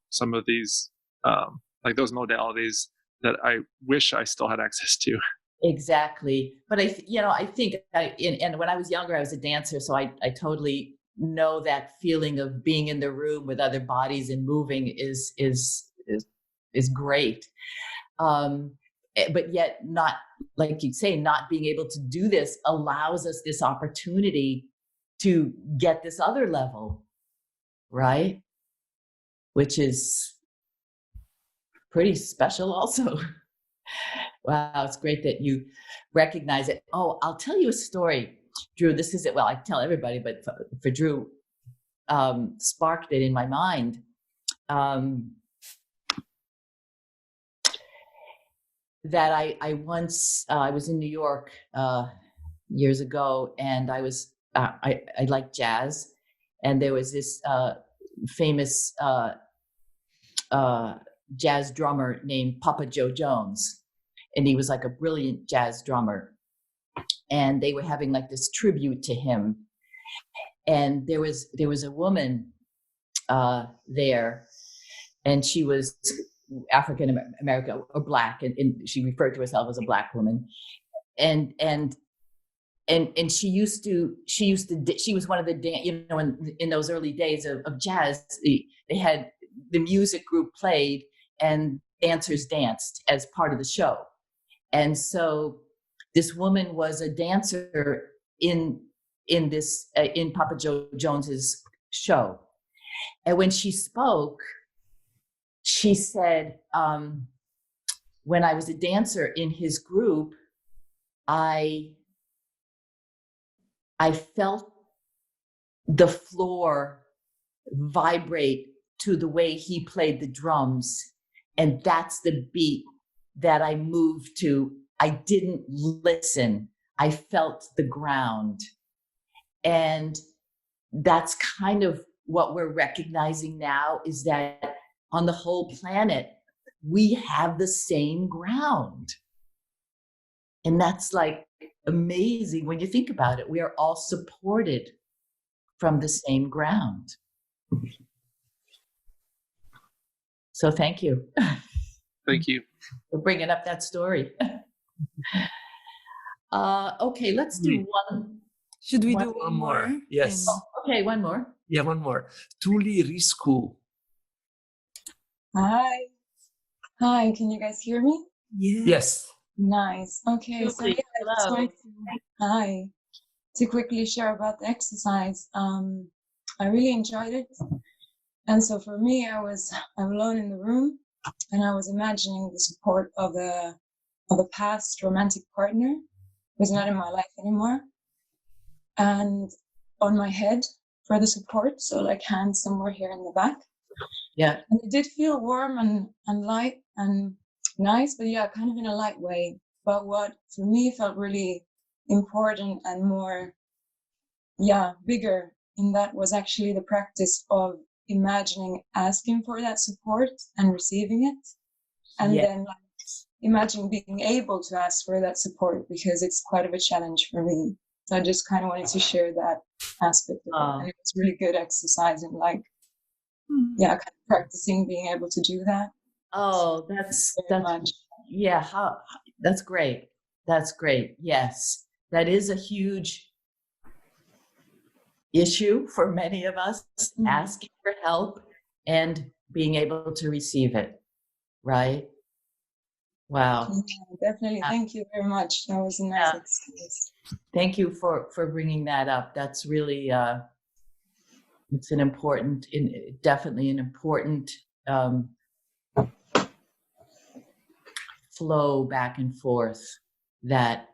F: some of these, like those modalities that I wish I still had access to.
B: Exactly. But I think and when I was younger, I was a dancer. So I totally know that feeling of being in the room with other bodies and moving is great. But yet not, like you say, not being able to do this allows us this opportunity to get this other level, right? Which is pretty special also. Wow, it's great that you recognize it. Oh, I'll tell you a story, Drew. This is it. Well, I tell everybody, but for Drew, sparked it in my mind. That I once, I was in New York years ago, and I like jazz, and there was this famous jazz drummer named Papa Joe Jones, and he was like a brilliant jazz drummer, and they were having like this tribute to him, and there was a woman there, and she was African American or Black, and she referred to herself as a Black woman, and she was one of the in those early days of jazz, they had the music group played and dancers danced as part of the show, and so this woman was a dancer in this in Papa Joe Jones's show, and when she spoke, she said, when I was a dancer in his group, I felt the floor vibrate to the way he played the drums. And that's the beat that I moved to. I didn't listen. I felt the ground. And that's kind of what we're recognizing now, is that on the whole planet, we have the same ground. And that's like amazing when you think about it. We are all supported from the same ground. So thank you.
F: Thank you
B: for bringing up that story. Okay, let's do one.
D: Should we do one more?
C: Yes.
B: Okay, one more.
C: Yeah, one more. Tuli Risku.
G: Hi. Hi, can you guys hear me?
D: Yeah.
C: Yes.
G: Nice. Okay, so yeah, I just wanted to quickly share about the exercise. I really enjoyed it. And so for me, I'm alone in the room, and I was imagining the support of a past romantic partner who's not in my life anymore, and on my head for the support, so like hands somewhere here in the back.
B: Yeah.
G: And it did feel warm and light and nice, but yeah, kind of in a light way. But what for me felt really important and more, bigger in that was actually the practice of imagining asking for that support and receiving it. And then like, imagine being able to ask for that support, because it's quite of a challenge for me. So I just kind of wanted to share that aspect of it. And it was really good exercise and like, kind of practicing being able to do that.
B: Oh, that's great. That's great. Yes, that is a huge issue for many of us, asking for help and being able to receive it. Right? Wow.
G: Yeah, definitely. Thank you very much. That was a nice exercise.
B: Thank you for bringing that up. That's really it's definitely an important flow back and forth. That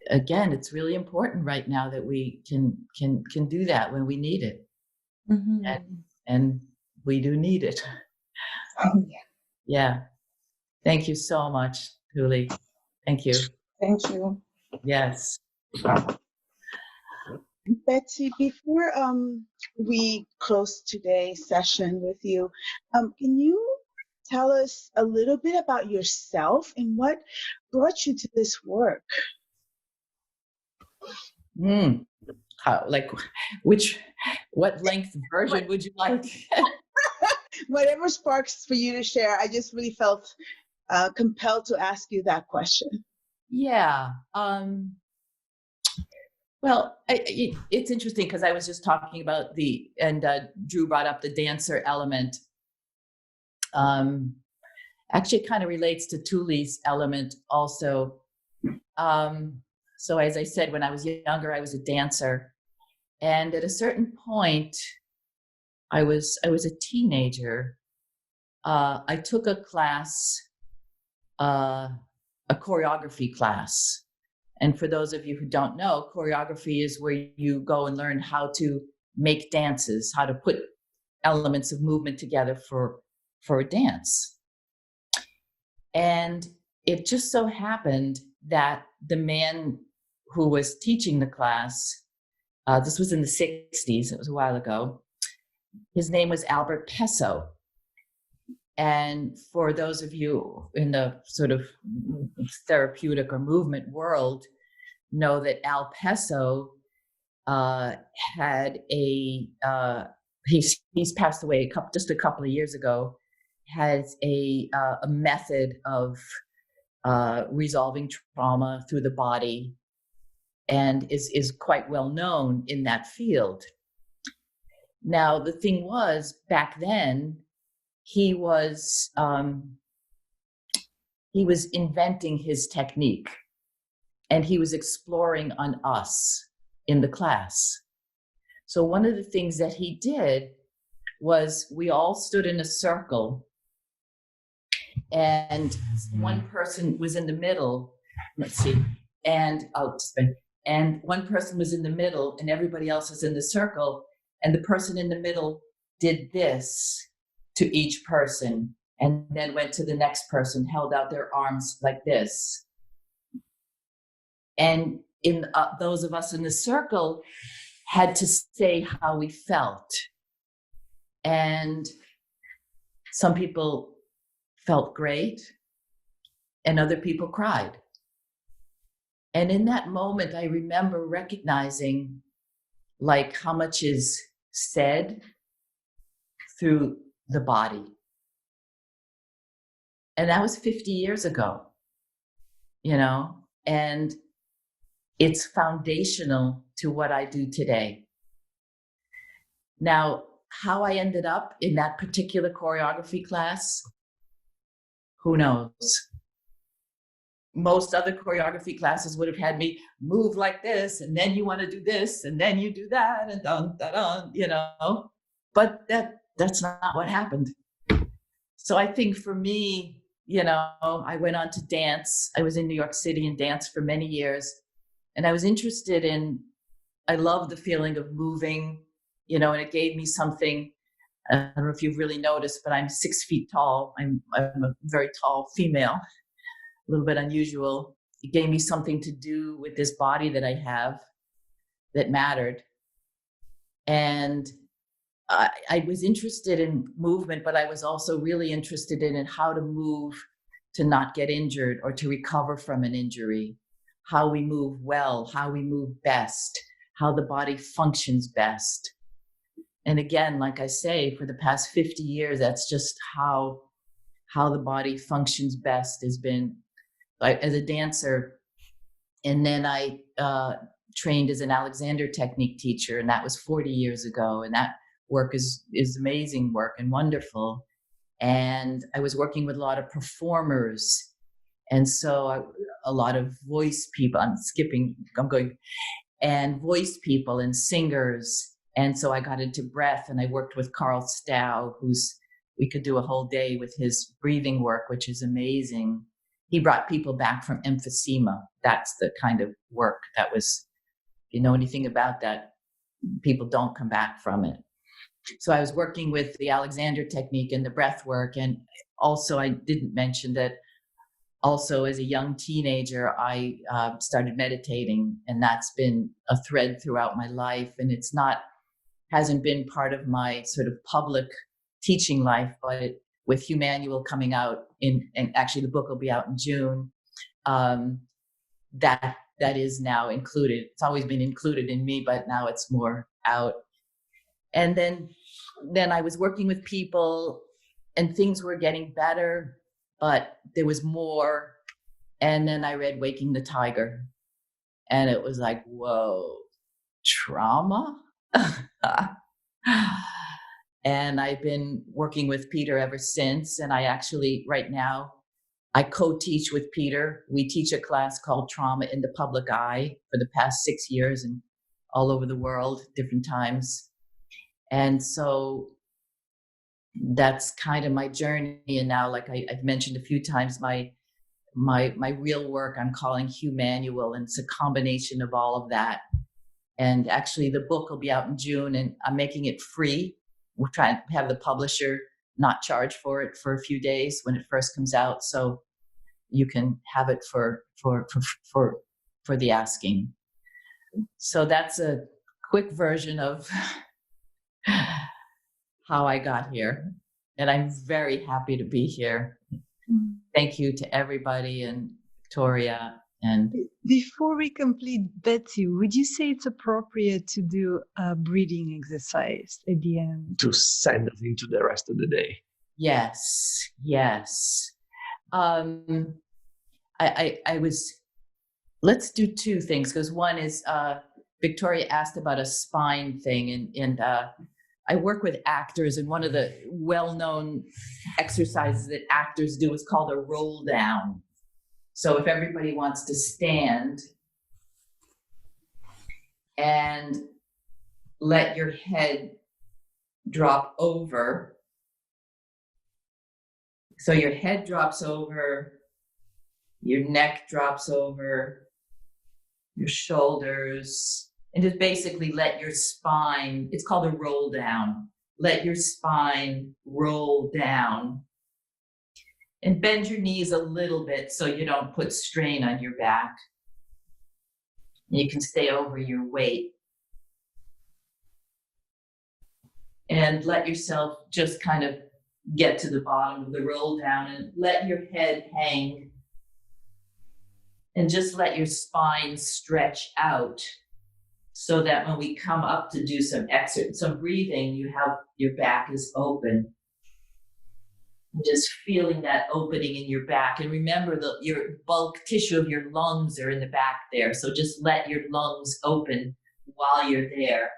B: again, it's really important right now that we can do that when we need it, and we do need it.
G: Oh, yeah.
B: Yeah. Thank you so much, Tuli. Thank you.
G: Thank you.
B: Yes.
A: Betsy, before we close today's session with you, can you tell us a little bit about yourself and what brought you to this work?
B: What length version would you like?
A: Whatever sparks for you to share. I just really felt compelled to ask you that question.
B: Yeah. Well, it's interesting because I was just talking about Drew brought up the dancer element. Actually, it kind of relates to Tuli's element also. So as I said, when I was younger, I was a dancer. And at a certain point, I was a teenager. I took a class, a choreography class. And for those of you who don't know, choreography is where you go and learn how to make dances, how to put elements of movement together for a dance. And it just so happened that the man who was teaching the class, this was in the 60s, it was a while ago, his name was Albert Pesso. And for those of you in the sort of therapeutic or movement world, know that Al Pesso had he's passed away just a couple of years ago, has a method of resolving trauma through the body, and is quite well known in that field. Now, the thing was, back then, he was inventing his technique, and he was exploring on us in the class. So one of the things that he did was we all stood in a circle, and one person was in the middle. Let's see, and one person was in the middle, and everybody else was in the circle, and the person in the middle did this to each person, and then went to the next person, held out their arms like this. And in those of us in the circle had to say how we felt. And some people felt great, and other people cried. And in that moment, I remember recognizing like how much is said through the body. And that was 50 years ago, and it's foundational to what I do today. Now, how I ended up in that particular choreography class, who knows? Most other choreography classes would have had me move like this, and then you want to do this, and then you do that, and dun, dun, dun, But that's not what happened. So I think for me, I went on to dance. I was in New York City and danced for many years. And I was interested I love the feeling of moving, and it gave me something. I don't know if you've really noticed, but I'm 6 feet tall. I'm a very tall female, a little bit unusual. It gave me something to do with this body that I have that mattered. And I was interested in movement, but I was also really interested in how to move to not get injured or to recover from an injury, how we move well, how we move best, how the body functions best. And again, like I say, for the past 50 years, that's just how the body functions best has been as a dancer. And then I trained as an Alexander technique teacher, and that was 40 years ago. And that work is amazing work and wonderful. And I was working with a lot of performers. And so a lot of voice people, and voice people and singers. And so I got into breath, and I worked with Carl Stow, we could do a whole day with his breathing work, which is amazing. He brought people back from emphysema. That's the kind of work that was, if you know anything about that, people don't come back from it. So I was working with the Alexander technique and the breath work. And also I didn't mention that also as a young teenager, I started meditating, and that's been a thread throughout my life. And hasn't been part of my sort of public teaching life, but with Humanual coming out and actually the book will be out in June, that is now included. It's always been included in me, but now it's more out. And then I was working with people, and things were getting better, but there was more. And then I read Waking the Tiger, and it was like, whoa, trauma. And I've been working with Peter ever since. And I actually, right now, I co-teach with Peter. We teach a class called Trauma in the Public Eye for the past 6 years and all over the world, different times. And so that's kind of my journey. And now, like I've mentioned a few times, my real work I'm calling Humanual, and it's a combination of all of that. And actually the book will be out in June, and I'm making it free. We're trying to have the publisher not charge for it for a few days when it first comes out, so you can have it for the asking. So that's a quick version of how I got here, and I'm very happy to be here. Thank you to everybody, and Victoria. And
D: before we complete, Betsy, would you say it's appropriate to do a breathing exercise at the end
C: to send us into the rest of the day?
B: Yes. I was. Let's do two things, because one is Victoria asked about a spine thing, and I work with actors, and one of the well-known exercises that actors do is called a roll down. So if everybody wants to stand and let your head drop over. So your head drops over, your neck drops over, your shoulders, and just basically let your spine, it's called a roll down. Let your spine roll down. And bend your knees a little bit so you don't put strain on your back. You can stay over your weight. And let yourself just kind of get to the bottom of the roll down and let your head hang. And just let your spine stretch out so that when we come up to do some breathing, you have your back is open. Just feeling that opening in your back. And remember your bulk tissue of your lungs are in the back there. So just let your lungs open while you're there.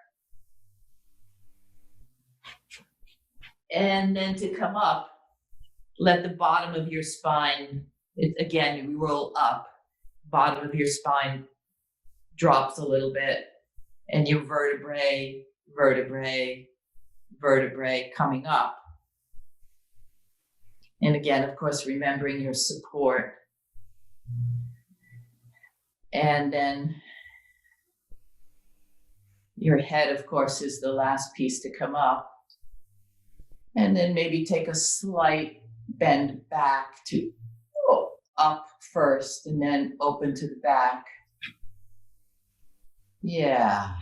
B: And then to come up, let the bottom of your spine, again, we roll up, bottom of your spine drops a little bit, and your vertebrae coming up. And again, of course, remembering your support. And then your head, of course, is the last piece to come up. And then maybe take a slight bend back to up first and then open to the back. Yeah.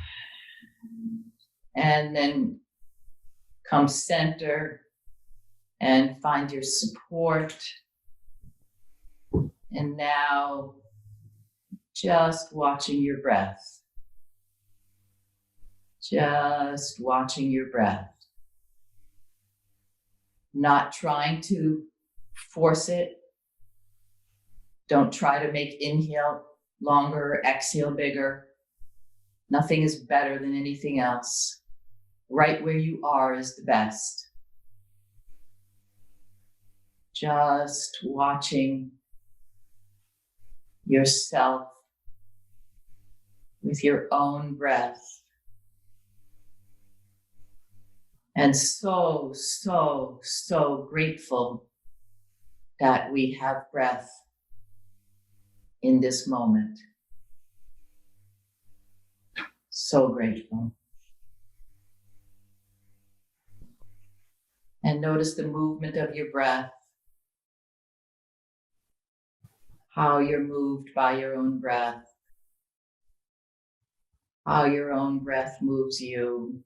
B: And then come center and find your support. And now just watching your breath. Just watching your breath. Not trying to force it. Don't try to make inhale longer or exhale bigger. Nothing is better than anything else. Right where you are is the best. Just watching yourself with your own breath. And so grateful that we have breath in this moment. So grateful. And notice the movement of your breath. How you're moved by your own breath. How your own breath moves you.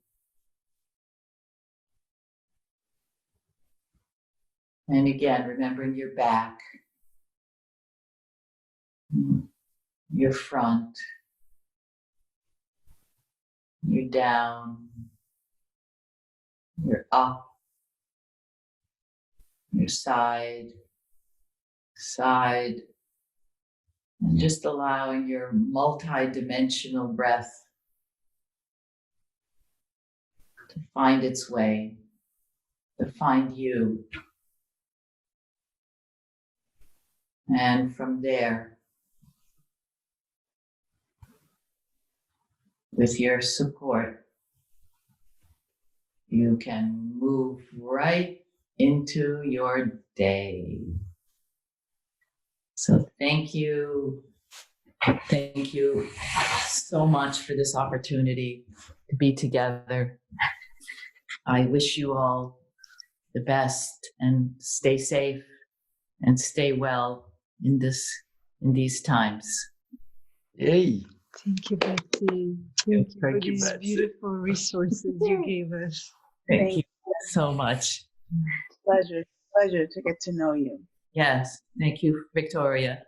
B: And again, remembering your back, your front, your down, your up, your side, and just allowing your multi-dimensional breath to find its way, to find you. And from there, with your support, you can move right into your day. So thank you. Thank you so much for this opportunity to be together. I wish you all the best and stay safe and stay well in these times.
C: Yay!
D: Thank you, Betsy. Thank you for these
C: Betsy.
D: beautiful resources you gave us.
B: Thank you so much.
A: Pleasure to get to know you.
B: Yes, thank you, Victoria.